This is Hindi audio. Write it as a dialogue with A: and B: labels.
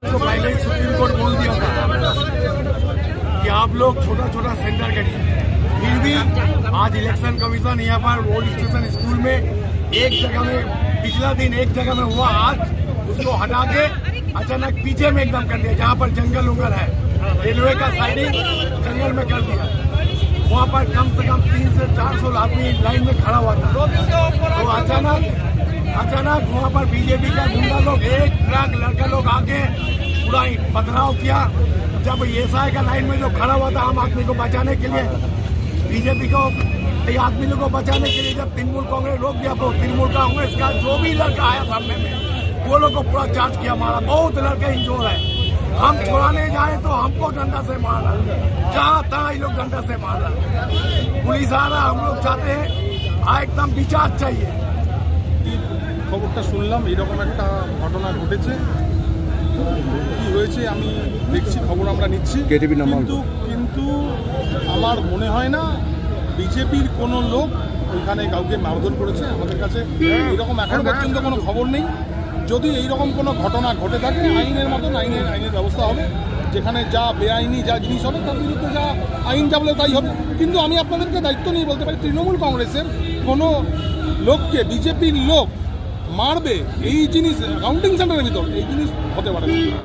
A: तो पहले ही सुप्रीम कोर्ट बोल दिया था कि आप लोग छोटा छोटा सेंटर करिए, फिर भी आज इलेक्शन कमीशन यहाँ पर रोड स्टेशन स्कूल में एक जगह में पिछला दिन एक जगह में हुआ, आज उसको हटा के अचानक पीछे में एकदम कर दिया, जहाँ पर जंगल उंगल है, रेलवे का साइडिंग जंगल में कर दिया। वहाँ पर कम से कम 300 से 400 आदमी लाइन में खड़ा हुआ था। तो अचानक वहाँ पर बीजेपी का गुंडा लोग एक ट्रक लड़का लोग आके पूरा पथराव किया। जब एसआई का लाइन में जो खड़ा हुआ था आम आदमी को बचाने के लिए, बीजेपी को आदमी लोग को बचाने के लिए जब तृणमूल कांग्रेस रोक दिया, तो तृणमूल कांग्रेस का जो भी लड़का आया सामने में वो लोग को पूरा चार्ज किया, मारा। बहुत लड़के इंजोर है। हम छुड़ाने जाए तो हमको डंडा से मारा, जहाँ तहाँ लोग डंडा से मारा। पुलिस आ रहा, हम लोग चाहते हैं एकदम विचार चाहिए।
B: খবরটা শুনলাম এরকম একটা ঘটনা ঘটেছে, কি হয়েছে আমি দেখছি, খবর আমরা নিচ্ছি, কিন্তু আমার মনে হয় না বিজেপির কোনো লোক ওইখানে কাউকে মারধর করেছে। আমাদের কাছে এরকম এখন পর্যন্ত কোনো খবর নেই। যদি এইরকম কোনো ঘটনা ঘটে থাকে আইনের মতন আইনের ব্যবস্থা হবে, যেখানে যা বেআইনি যা জিনিস হবে তার বিরুদ্ধে যা আইন যা বলে তাই হবে। কিন্তু আমি আপনাদেরকে দায়িত্ব নিয়ে বলতে পারি, তৃণমূল কংগ্রেসের কোনো লোককে বিজেপির লোক মারবে এই জিনিস কাউন্টিং সেন্টারের ভিতর এই জিনিস হতে পারে না।